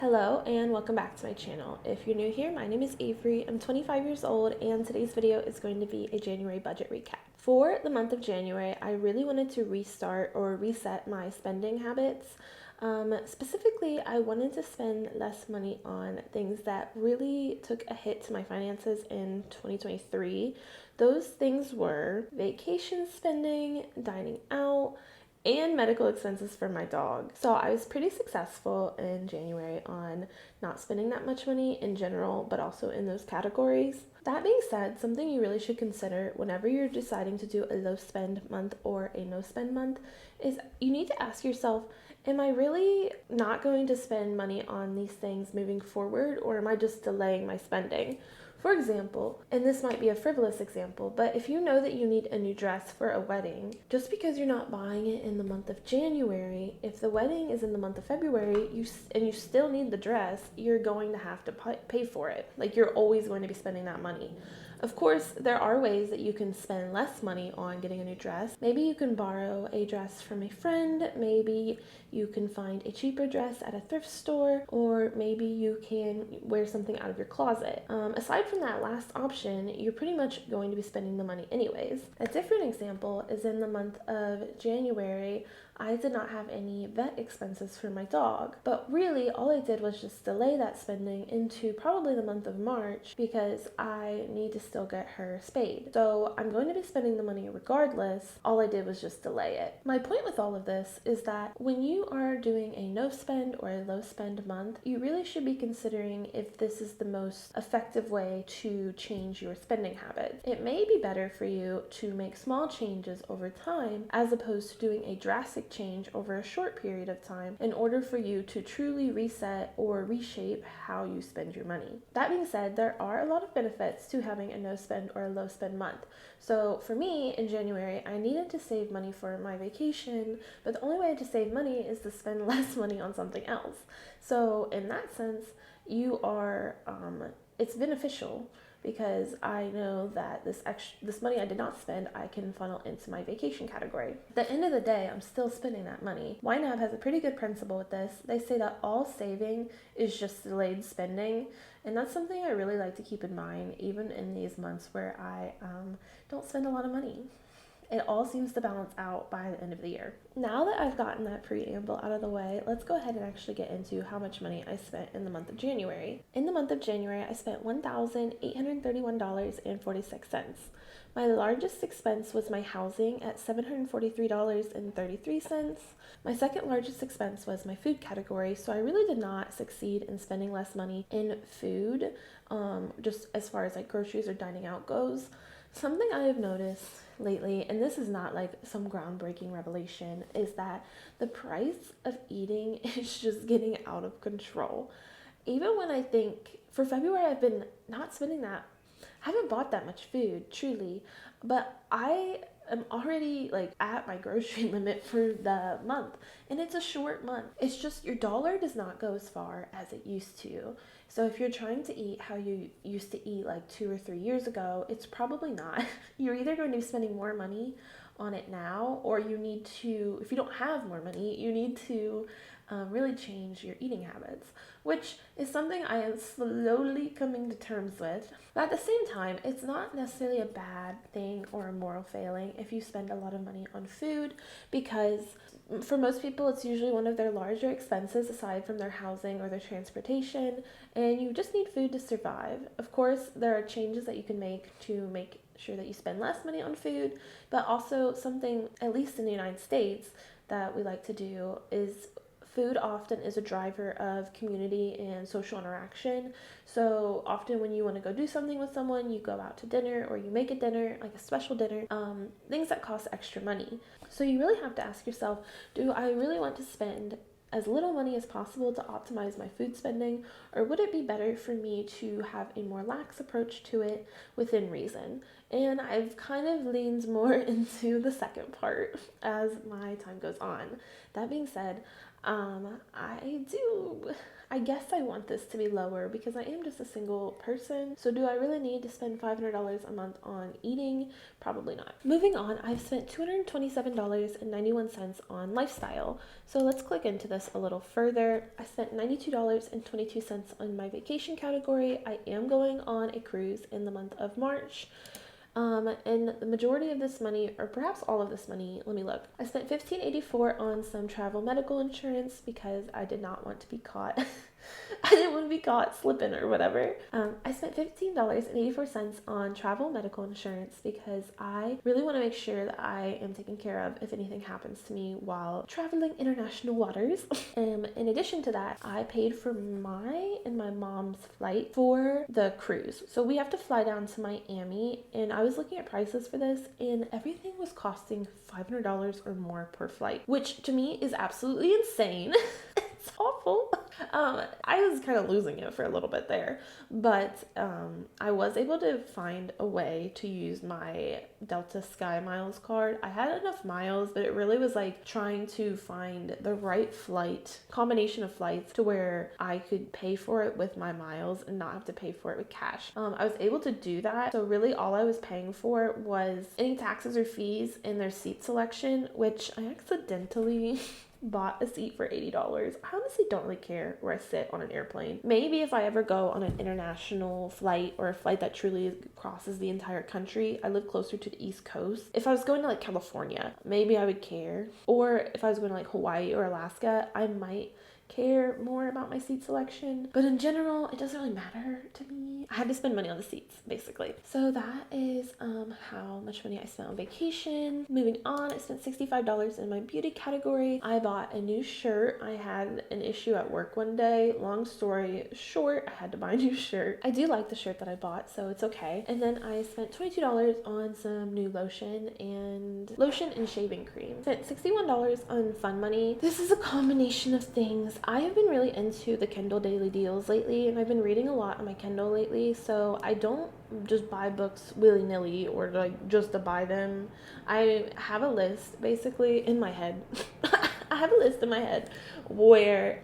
Hello and welcome back to my channel. If you're new here, my name is Avery. I'm 25 years old and today's video is going to be a January budget recap. For the month of January, I really wanted to restart or reset my spending habits. Specifically, I wanted to spend less money on things that really took a hit to my finances in 2023. Those things were vacation spending, dining out, and medical expenses for my dog. So I was pretty successful in January on not spending that much money in general, but also in those categories. That being said, something you really should consider whenever you're deciding to do a low spend month or a no spend month is you need to ask yourself, am I really not going to spend money on these things moving forward, or am I just delaying my spending? For example, and this might be a frivolous example, but if you know that you need a new dress for a wedding, just because you're not buying it in the month of January, if the wedding is in the month of February and you still need the dress, you're going to have to pay for it. Like, you're always going to be spending that money. Of course, there are ways that you can spend less money on getting a new dress. Maybe you can borrow a dress from a friend, maybe you can find a cheaper dress at a thrift store, or maybe you can wear something out of your closet. Aside from that last option, you're pretty much going to be spending the money anyways. A different example is in the month of January, I did not have any vet expenses for my dog, but really all I did was just delay that spending into probably the month of March because I need to still get her spayed. So I'm going to be spending the money regardless. All I did was just delay it. My point with all of this is that when you are doing a no spend or a low spend month, you really should be considering if this is the most effective way to change your spending habits. It may be better for you to make small changes over time as opposed to doing a drastic change over a short period of time in order for you to truly reset or reshape how you spend your money. That being said, there are a lot of benefits to having a no spend or a low spend month. So for me in January, I needed to save money for my vacation, but the only way to save money is to spend less money on something else. So in that sense, it's beneficial because I know that this money I did not spend, I can funnel into my vacation category. At the end of the day, I'm still spending that money. YNAB has a pretty good principle with this. They say that all saving is just delayed spending, and that's something I really like to keep in mind, even in these months where I don't spend a lot of money. It all seems to balance out by the end of the year. Now that I've gotten that preamble out of the way, let's go ahead and actually get into how much money I spent in the month of January. In the month of January, I spent $1,831.46. My largest expense was my housing at $743.33. My second largest expense was my food category, so I really did not succeed in spending less money in food, just as far as like groceries or dining out goes. Something I have noticed lately, and this is not like some groundbreaking revelation, is that the price of eating is just getting out of control. Even when I think for February, I've been not spending that. I haven't bought that much food, truly, but I am already like at my grocery limit for the month, and it's a short month. It's just your dollar does not go as far as it used to. So if you're trying to eat how you used to eat like 2 or 3 years ago, it's probably not. You're either going to be spending more money on it now, or you need to, if you don't have more money, you need to really change your eating habits, which is something I am slowly coming to terms with. But at the same time, it's not necessarily a bad thing or a moral failing if you spend a lot of money on food, because for most people, it's usually one of their larger expenses aside from their housing or their transportation, and you just need food to survive. Of course, there are changes that you can make to make sure that you spend less money on food, but also something, at least in the United States, that we like to do is food often is a driver of community and social interaction. So often when you want to go do something with someone, you go out to dinner or you make a dinner, like a special dinner, things that cost extra money. So you really have to ask yourself, do I really want to spend as little money as possible to optimize my food spending, or would it be better for me to have a more lax approach to it within reason? And I've kind of leaned more into the second part as my time goes on. That being said, I do I guess I want this to be lower because I am just a single person. So do I really need to spend $500 a month on eating? Probably not. Moving on, I've spent $227.91 on lifestyle. So let's click into this a little further. I spent $92.22 on my vacation category. I am going on a cruise in the month of March. And the majority of this money, or perhaps all of this money, let me look. I spent $15.84 on some travel medical insurance because I did not want to be caught. I didn't want to be caught slipping or whatever. I spent $15.84 on travel medical insurance because I really want to make sure that I am taken care of if anything happens to me while traveling international waters. In addition to that, I paid for my and my mom's flight for the cruise. So we have to fly down to Miami, and I was looking at prices for this, and everything was costing $500 or more per flight, which to me is absolutely insane. It's awful. I was kind of losing it for a little bit there, but I was able to find a way to use my Delta Sky Miles card. I had enough miles, but it really was like trying to find the right combination of flights to where I could pay for it with my miles and not have to pay for it with cash. I was able to do that. So really all I was paying for was any taxes or fees in their seat selection, which I accidentally bought a seat for $80. I honestly don't really care where I sit on an airplane. Maybe if I ever go on an international flight or a flight that truly crosses the entire country. I live closer to the East Coast. If I was going to like California, maybe I would care. Or if I was going to like Hawaii or Alaska, I might care more about my seat selection, but in general it doesn't really matter to me. I had to spend money on the seats basically. So that is how much money I spent on vacation. Moving on, I spent $65 in my beauty category. I bought a new shirt. I had an issue at work one day. Long story short, I had to buy a new shirt. I do like the shirt that I bought, so it's okay. And then I spent $22 on some new lotion and shaving cream. Spent $61 on fun money. This is a combination of things. I have been really into the Kindle daily deals lately, and I've been reading a lot on my Kindle lately, so I don't just buy books willy-nilly or like just to buy them. I have a list basically in my head. I have a list in my head where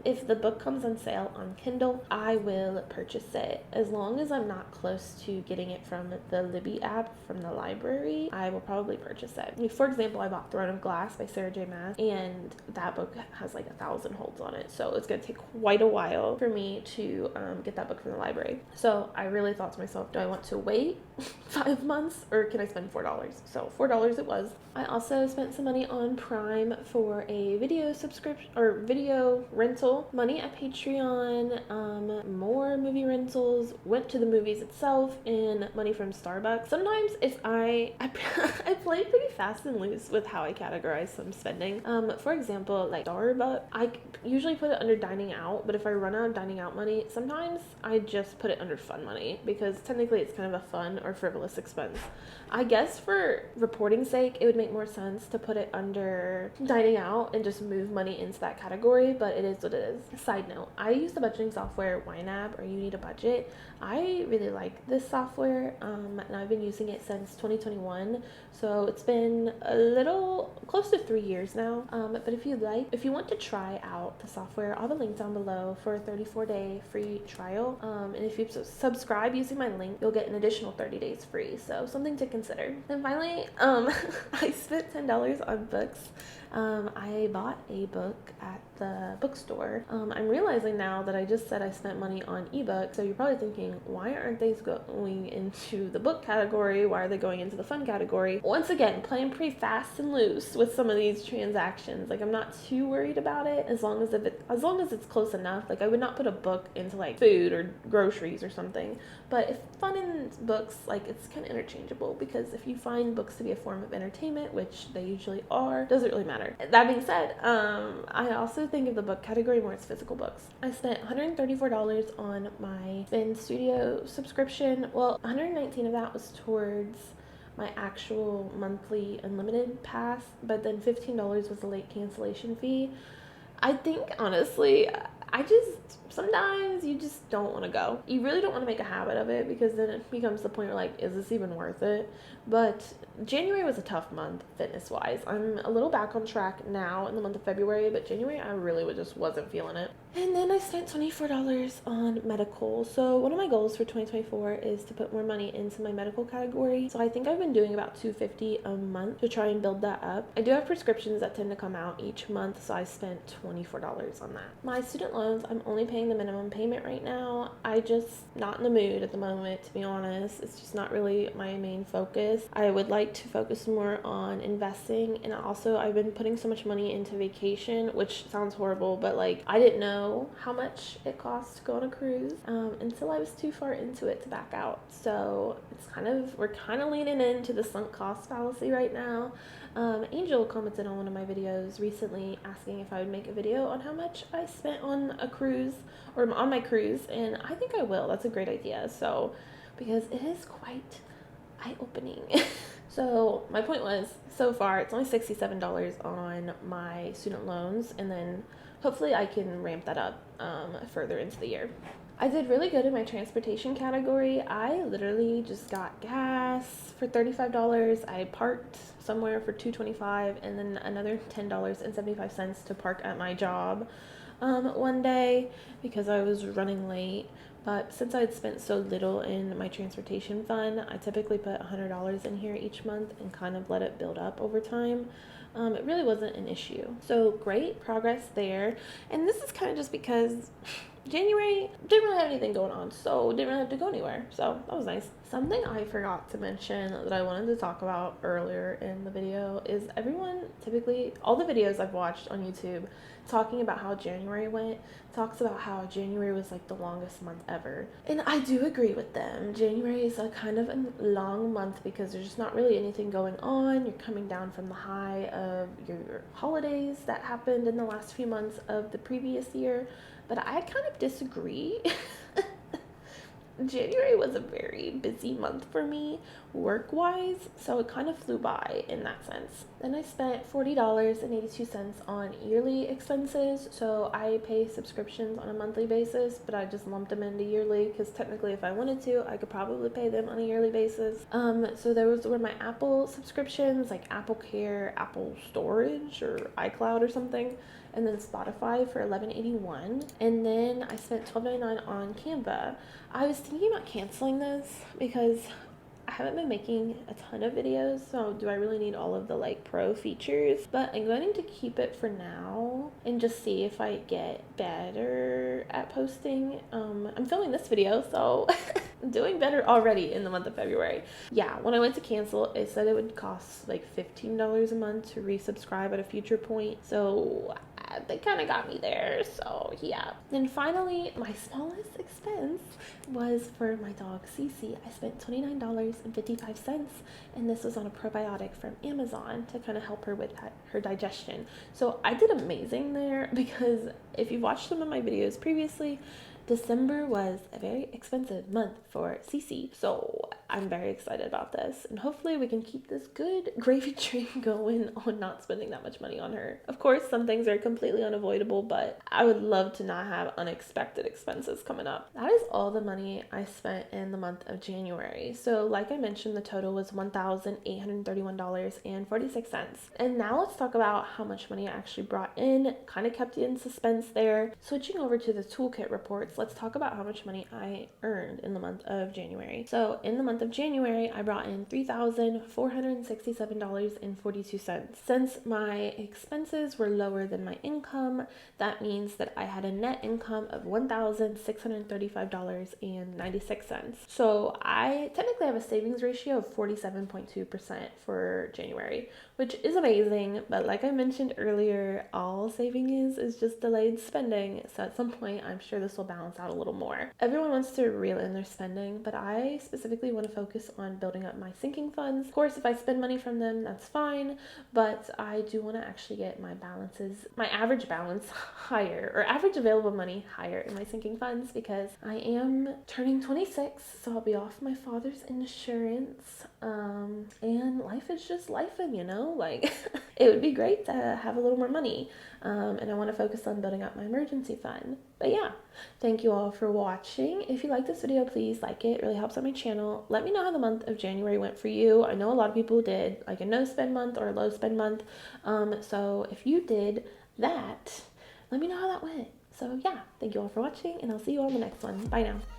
if the book comes on sale on Kindle, I will purchase it. As long as I'm not close to getting it from the Libby app from the library, I will probably purchase it. Like, for example, I bought Throne of Glass by Sarah J. Maas, and that book has like 1,000 holds on it, so it's going to take quite a while for me to get that book from the library. So I really thought to myself, do I want to wait 5 months or can I spend $4? So $4 it was. I also spent some money on Prime for a video subscription or video rental, money at Patreon, more movie rentals, went to the movies itself, and money from Starbucks. Sometimes if I play pretty fast and loose with how I categorize some spending. For example, like Starbucks, I usually put it under dining out, but if I run out of dining out money, sometimes I just put it under fun money because technically it's kind of a fun or frivolous expense. I guess for reporting's sake, it would make more sense to put it under dining out and just move money into that category, but it is what it is. Side note, I use the budgeting software YNAB, or You Need a Budget. I really like this software, and I've been using it since 2021, so it's been a little close to 3 years now. But if you want to try out the software, I'll have a link down below for a 34-day free trial. And if you subscribe using my link, you'll get an additional 30 days free. So something to consider. And finally, I spent $10 on books. I bought a book at the bookstore. I'm realizing now that I just said I spent money on ebooks, so you're probably thinking, why aren't they going into the book category? Why are they going into the fun category? Once again, playing pretty fast and loose with some of these transactions. Like, I'm not too worried about it as long as it's close enough. Like, I would not put a book into like food or groceries or something. But if fun and books, like, it's kind of interchangeable, because if you find books to be a form of entertainment, which they usually are, doesn't really matter. That being said, I also think of the book category more as physical books. I spent $134 on my Spin Studio subscription. Well, $119 of that was towards my actual monthly unlimited pass, but then $15 was the late cancellation fee. I think, honestly, I just sometimes you just don't want to go. You really don't want to make a habit of it, because then it becomes the point where like, is this even worth it? But January was a tough month fitness wise. I'm a little back on track now in the month of February, but January I really just wasn't feeling it. And then I spent $24 on medical. So one of my goals for 2024 is to put more money into my medical category. So I think I've been doing about $250 a month to try and build that up. I do have prescriptions that tend to come out each month, so I spent $24 on that. My student loans, I'm only paying the minimum payment right now. I just not in the mood at the moment, to be honest. It's just not really my main focus. I would like to focus more on investing, and also I've been putting so much money into vacation, which sounds horrible, but like I didn't know how much it costs to go on a cruise until I was too far into it to back out. So we're kind of leaning into the sunk cost fallacy right now. Angel commented on one of my videos recently asking if I would make a video on how much I spent on a cruise, or on my cruise, and I think I will. That's a great idea. So, because it is quite eye-opening. So my point was, so far it's only $67 on my student loans, and then hopefully I can ramp that up further into the year. I did really good in my transportation category. I literally just got gas for $35. I parked somewhere for $2.25, and then another $10.75 to park at my job one day because I was running late. But since I had spent so little in my transportation fund, I typically put $100 in here each month and kind of let it build up over time. It really wasn't an issue. So great progress there. And this is kind of just because January didn't really have anything going on, so didn't really have to go anywhere. So that was nice. Something I forgot to mention that I wanted to talk about earlier in the video is everyone, typically all the videos I've watched on YouTube talking about how January went, talks about how January was like the longest month ever. And I do agree with them. January is a kind of a long month because there's just not really anything going on. You're coming down from the high of your holidays that happened in the last few months of the previous year. But I kind of disagree. January was a very busy month for me work-wise, so it kind of flew by in that sense. Then I spent $40.82 on yearly expenses. So I pay subscriptions on a monthly basis, but I just lumped them into yearly because technically if I wanted to, I could probably pay them on a yearly basis. So were my Apple subscriptions, like Apple Care, Apple Storage, or iCloud or something, and then Spotify for $11.81. And then I spent $12.99 on Canva. I was thinking about canceling this because I haven't been making a ton of videos, so do I really need all of the like pro features? But I'm going to keep it for now and just see if I get better at posting. I'm filming this video, so I'm doing better already in the month of February. Yeah, when I went to cancel, it said it would cost like $15 a month to resubscribe at a future point. So they kind of got me there, so yeah. Then finally, my smallest expense was for my dog Cece. I spent $29.55, and this was on a probiotic from Amazon to kind of help her with her digestion. So I did amazing there because if you've watched some of my videos previously, December was a very expensive month for Cece, so I'm very excited about this, and hopefully we can keep this good gravy train going on not spending that much money on her. Of course, some things are completely unavoidable, but I would love to not have unexpected expenses coming up. That is all the money I spent in the month of January. So like I mentioned, the total was $1,831.46. And now let's talk about how much money I actually brought in. Kind of kept you in suspense there. Switching over to the toolkit reports, let's talk about how much money I earned in the month of January. So in the month of January, I brought in $3,467.42. Since my expenses were lower than my income, that means that I had a net income of $1,635.96. So I technically have a savings ratio of 47.2% for January, which is amazing. But like I mentioned earlier, all saving is just delayed spending. So at some point, I'm sure this will balance out a little more. Everyone wants to reel in their spending, but I specifically want to focus on building up my sinking funds. Of course, if I spend money from them, that's fine, but I do want to actually get my average balance higher, or average available money higher in my sinking funds, because I am turning 26, so I'll be off my father's insurance, and life is just lifing, you know? know, like it would be great to have a little more money. And I want to focus on building up my emergency fund. But yeah, thank you all for watching. If you like this video, please like it. It really helps out my channel. Let me know how the month of January went for you. I know a lot of people did like a no spend month or a low spend month. So if you did that, let me know how that went. So yeah, thank you all for watching, and I'll see you on the next one. Bye now.